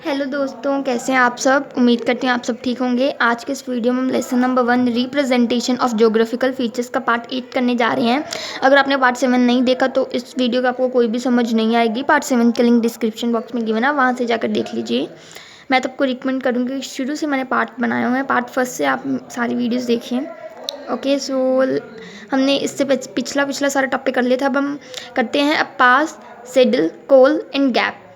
Hello दोस्तों, कैसे हैं आप सब। उम्मीद करती हूँ आप सब ठीक होंगे। आज के इस वीडियो में हम lesson number 1 representation of geographical features का पार्ट 8 करने जा रहे हैं। अगर आपने पार्ट 7 नहीं देखा तो इस वीडियो का आपको कोई भी समझ नहीं आएगी। पार्ट 7 का लिंक डिस्क्रिप्शन बॉक्स में गिवन है, वहाँ से जाकर देख लीजिए। मैं तो आपको रिकमेंड करूँगी कि शुरू से मैंने पार्ट बनाए हुए हैं, पार्ट फर्स्ट से आप सारी वीडियोज़ देखिए। ओके, सो हमने इससे पिछला सारा टॉपिक कर लिया था। अब हम करते हैं अब पास, सेडल, कोल एंड गैप।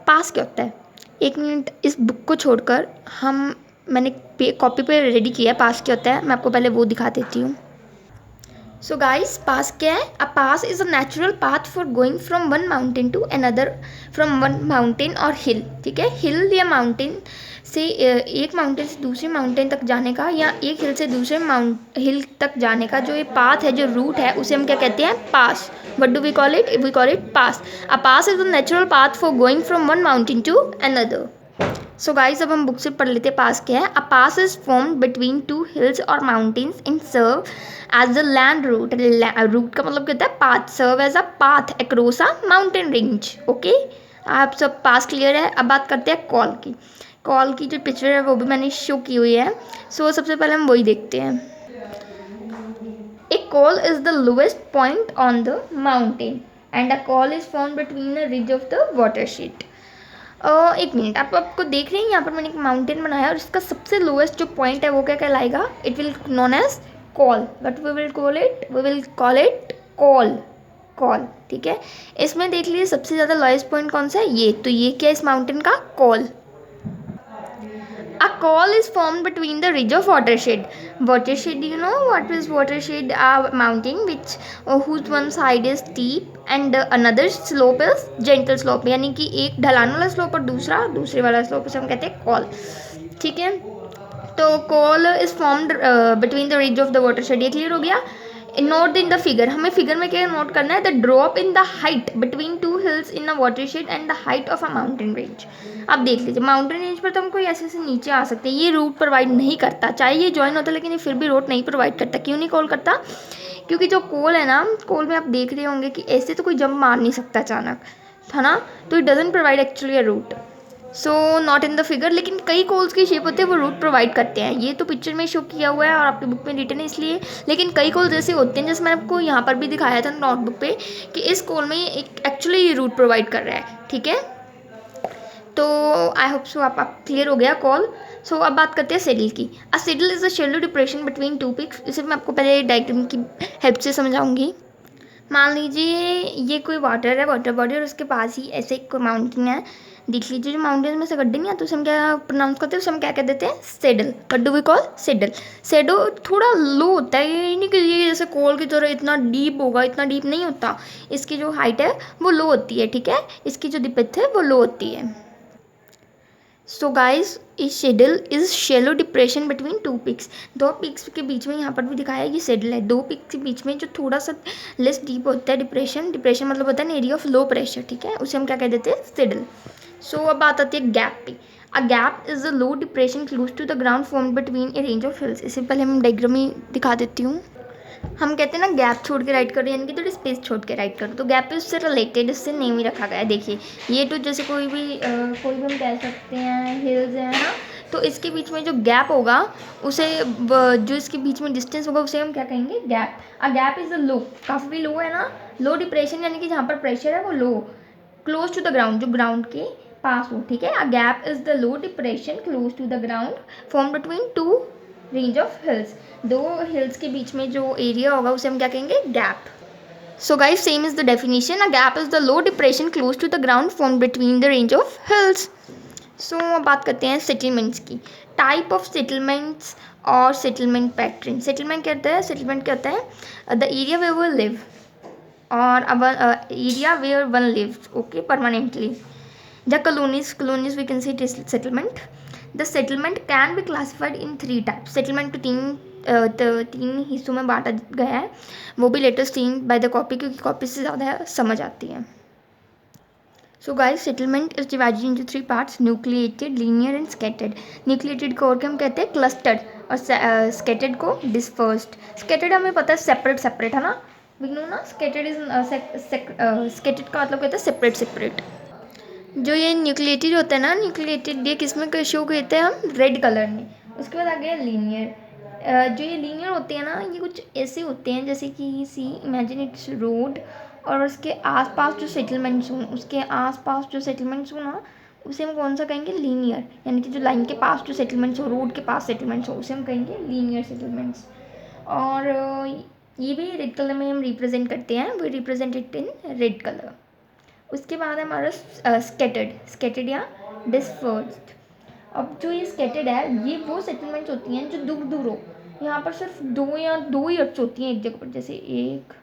पास क्या होता है? एक मिनट, इस बुक को छोड़कर मैंने कॉपी पे रेडी किया है। पास क्या होता है मैं आपको पहले वो दिखा देती हूँ। सो गाइस, पास क्या है? A pass is a natural path for going from one mountain to another, from one mountain और हिल। ठीक है, हिल या माउंटेन से एक माउंटेन से दूसरे माउंटेन तक जाने का, या एक हिल से दूसरे हिल तक जाने का जो ये पाथ है, जो रूट है, उसे हम क्या कहते हैं? Pass. What do we call it? We call it pass. A pass is a natural path for going from one mountain to another. So guys, अब हम बुक से पढ़ लेते हैं पास क्या है। A pass is formed between two hills और mountains and serve as the land route. Route का मतलब क्या होता है? Path. Serve as a path across a mountain range. Okay, आप सब पास क्लियर है। अब बात करते हैं कॉल की। कॉल की जो पिक्चर है वो भी मैंने शो की हुई है। सो सबसे पहले हम वही देखते हैं। A col is the lowest point on the mountain and a col is found between the ridge of the watershed. एक मिनट, आप आपको देख रहे हैं यहाँ पर मैंने एक माउंटेन बनाया और इसका सबसे लोएस्ट जो पॉइंट है वो क्या कहलाएगा? It will known as call. But we will call it, call. Call, ठीक है। इसमें देख लीजिए सबसे ज़्यादा लोएस्ट पॉइंट कौन सा है? ये तो ये क्या है इस माउंटेन का? Call. A col is formed between the ridge of watershed. Watershed, you know what is watershed? A mountain which whose one side is steep and another slope is gentle slope. यानी कि एक ढलान वाला slope और दूसरे वाला slope, उसे हम कहते हैं कॉल। ठीक है, तो call is formed between the ridge of the watershed. ये क्लियर हो गया। नोट इन द फिगर, हमें फिगर में क्या नोट करना है? The drop in the height between two hills in a watershed and the height of a mountain range. आप देख लीजिए, माउंटेन रेंज पर तो हम कोई ऐसे ऐसे नीचे आ सकते हैं। ये रूट प्रोवाइड नहीं करता, चाहे ये ज्वाइन होता लेकिन ये फिर भी रूट नहीं प्रोवाइड करता। क्यों नहीं कॉल करता? क्योंकि जो कोल है ना, कोल में आप देख रहे होंगे कि ऐसे तो कोई जंप मार नहीं सकता अचानक, था ना। तो it doesn't provide actually a root. So not in the figure. लेकिन कई कोल्स की शेप होते हैं वो रूट प्रोवाइड करते हैं। ये तो पिक्चर में शो किया हुआ है और आपकी बुक में रिटन है इसलिए। लेकिन कई कोल्स ऐसे होते हैं, जैसे मैंने आपको यहाँ पर भी दिखाया था नोटबुक पे, कि इस कोल में एक एक्चुअली ये रूट प्रोवाइड कर रहा है। ठीक है, तो आई होप सो आप क्लियर हो गया कॉल। सो अब बात करते हैं सेडल की। A saddle is a shallow depression between two peaks. इसे मैं आपको पहले डायग्राम की हेल्प से समझाऊंगी। मान लीजिए ये कोई वाटर है, वाटर बॉडी, और उसके पास ही ऐसे एक माउंटेन है। देख लीजिए, जो माउंटेन में से गड्ढे नहीं आते उसे हम क्या प्रोनाउंस करते हैं? उसे हम क्या कह देते हैं? Saddle. What do we call? Saddle. Saddle थोड़ा लो होता है, ये नहीं कि ये जैसे कोल की तरह इतना डीप होगा, इतना डीप नहीं होता। इसकी जो हाइट है वो लो होती है। ठीक है, इसकी जो डिपेथ है वो लो होती है। सो गाइस, इस saddle is shallow depression between two peaks. दो पिक्स के बीच में, यहाँ पर भी दिखाया है, ये शेडल है। दो पिक्स के बीच में जो थोड़ा सा लेस डीप होता है डिप्रेशन। डिप्रेशन मतलब होता है एरिया ऑफ लो प्रेशर। ठीक है, उसे हम क्या कह देते हैं? शेडल। सो अब बात आती है गैप पे। A gap is a low depression close to the ground form between a range of hills. इससे पहले हम डायग्राम ही दिखा देती हूँ। हम कहते हैं ना गैप छोड़ के राइट करो, यानी कि थोड़ी स्पेस छोड़ के राइट करो। तो गैप पे उससे रिलेटेड इससे नेम ही रखा गया है। देखिए, ये तो जैसे कोई भी हम कह सकते हैं हिल्स है ना, तो इसके बीच में जो गैप होगा उसे जो इसके बीच में डिस्टेंस होगा उसे हम क्या कहेंगे? Gap. A gap is a low, काफ़ी लो है ना, लो डिप्रेशन, यानी कि जहाँ पर प्रेशर है वो low, close to the ground, जो ग्राउंड के पास हो। ठीक है, a gap is the low depression close to the ground form between two range of hills. दो हिल्स के बीच में जो एरिया होगा उसे हम क्या कहेंगे? Gap. So guys, same is the definition. A gap is the low depression close to the ground form between the range of hills. So अब बात करते हैं सेटलमेंट्स की। टाइप ऑफ सेटलमेंट्स और सेटलमेंट पैटर्न। सेटलमेंट क्या होता है? Settlement क्या होता है? The area where we live और area where one lives, okay, permanently. The colonies we can say it is settlement. The settlement can be classified in three types. Settlement to तीन हिस्सों में बांटा गया है, वो भी लेटेस्ट तीन बाय द कॉपी, क्योंकि कॉपी से ज़्यादा समझ आती है। So guys, settlement is divided into three parts: nucleated, linear and scattered. Nucleated को और क्या हम कहते हैं? क्लस्टर्ड। और स्कैटर्ड को डिस्पर्स्ड। स्कैटर्ड हमें पता है सेपरेट सेपरेट, है ना, वी नो ना। स्कैटर्ड इज स्कैटर्ड का मतलब कहता है सेपरेट सेपरेट। जो ये न्यूक्लिएटेड होता है ना, न्यूक्लिएटेड ये किस में शो करते हैं हम, रेड कलर में। उसके बाद आ गया लीनियर। जो ये लीनियर होते हैं ना, ये कुछ ऐसे होते हैं जैसे कि सी इमेजिन इट्स रोड, और उसके आसपास जो सेटलमेंट्स हों, उसके आसपास जो सेटलमेंट्स हो ना, उसे हम कौन सा कहेंगे, लीनियर। यानी कि जो लाइन के पास जो सेटलमेंट्स हो, रोड के पास सेटलमेंट्स हो, उसे हम कहेंगे लीनियर सेटलमेंट्स। और ये भी रेड कलर में हम रिप्रेजेंट करते हैं, वो रिप्रेजेंटेड इन रेड कलर। उसके बाद है हमारा स्केटर्ड या डिस्पर्स्ड। अब जो ये स्केटर्ड है, ये वो सेटलमेंट्स होती हैं जो दूर दूर हो। यहाँ पर सिर्फ दो ही हट्स होती हैं एक जगह पर, जैसे 1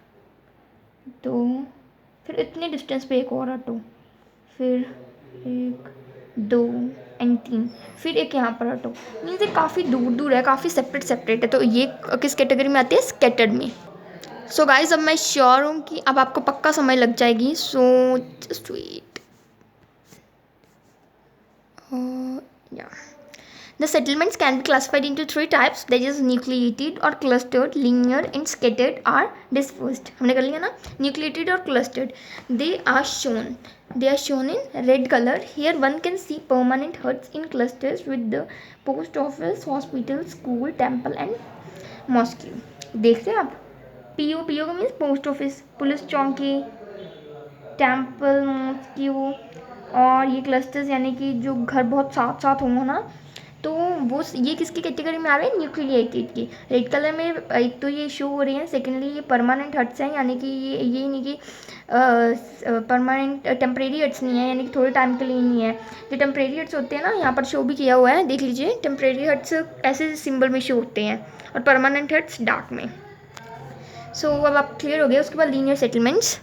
2, फिर इतने डिस्टेंस पे एक और हट हो, फिर 1 2 एंड 3, फिर एक यहाँ पर हट हो। मीन्स ये काफ़ी दूर दूर है, काफ़ी सेपरेट है। तो ये किस कैटेगरी में आती है, स्केटर्ड में। सो गाइज अब मैं श्योर हूँ कि अब आपको पक्का समझ लग जाएगी। So just wait. या The settlements can be classified into 3 types, that is nucleated or clustered, linear and scattered or dispersed. हमने कर लिया ना, nucleated और clustered. They are shown in red color. Here one can see permanent huts in clusters with the post office, hospital, school, temple and mosque. देखते हैं आप, PO का means post office, police चौकी, टेम्पल, मॉस्क, और ये clusters यानी कि जो घर बहुत साथ साथ होंगे ना, तो वो ये किसकी कैटेगरी में आ रहे हैं, न्यूक्लिएटेड की। रेड कलर में एक तो ये शो हो रही है, सेकेंडली ये परमानेंट हट्स हैं, यानी कि ये नहीं कि परमानेंट टेम्परेरी हट्स नहीं है, यानी कि थोड़े टाइम के लिए नहीं है। जो टेम्परेरी हट्स होते हैं ना, यहाँ पर शो भी किया हुआ है, देख लीजिए, टेम्परेरी हट्स ऐसे सिंबल में शो होते हैं और परमानेंट हट्स डार्क में। सो अब आप क्लियर हो गए। उसके बाद linear settlements,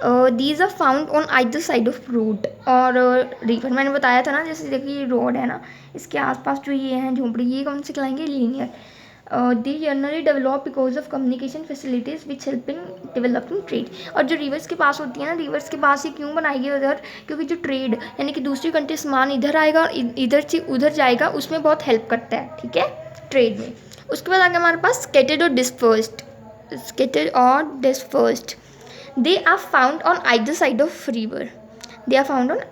these are found on either side of road और रिवर। मैंने बताया था ना, जैसे देखिए रोड है ना, इसके आसपास जो ये हैं झोंपड़ी, ये कौन से कहलाएंगे, linear. They generally develop because of communication facilities which help in developing trade. और जो रिवर्स के पास होती है ना, रिवर्स के पास ये क्यों बनाई गई उधर, क्योंकि जो ट्रेड यानी कि दूसरी कंट्री सामान इधर आएगा और इधर से उधर जाएगा, उसमें बहुत हेल्प करता है, ठीक है, ट्रेड में। उसके बाद आगे हमारे पास scattered or dispersed. They are found on either side of river. They are found on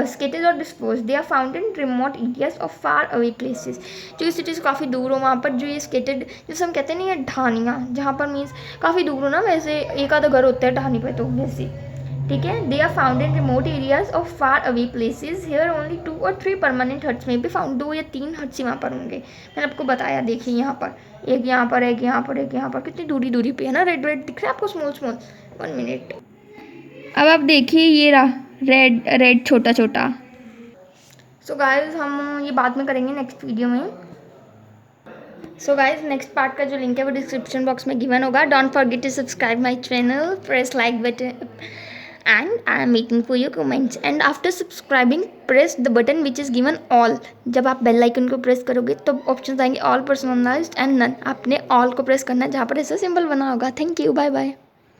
scattered or dispersed. They are found in remote areas of far away places. जो सिटी से काफ़ी दूर हो, वहाँ पर जो ये scattered, जैसे हम कहते हैं ना, ये ढानियाँ, जहाँ पर मीन्स काफ़ी दूर हो ना, वैसे एक आधा घर होता है ढानी पे, तो वैसे, ठीक है। They are found in remote areas of far away places. Here only 2 or 3 permanent huts में भी फाउंड, 2 या 3 हट्स ही वहाँ पर होंगे। मैंने आपको बताया, देखिए यहाँ पर एक, यहाँ पर एक, यहाँ पर एक, यहाँ पर, कितनी दूरी पे है ना, रेड दिख रहा है आपको, स्मॉल 1 मिनट। अब आप देखिए, ये रहा रेड छोटा। सो गाइज हम ये बाद में करेंगे नेक्स्ट वीडियो में। सो गाइज नेक्स्ट पार्ट का जो लिंक है वो डिस्क्रिप्शन बॉक्स में गिवन होगा। Don't forget to subscribe my channel, press like button, and I am waiting for your comments. And after subscribing, press the button which is given all. जब आप bell icon को press करोगे तो option आएंगे all, personalized and none. आपने all को press करना है जहाँ पर ऐसा सिंबल बना होगा। Thank you, bye bye.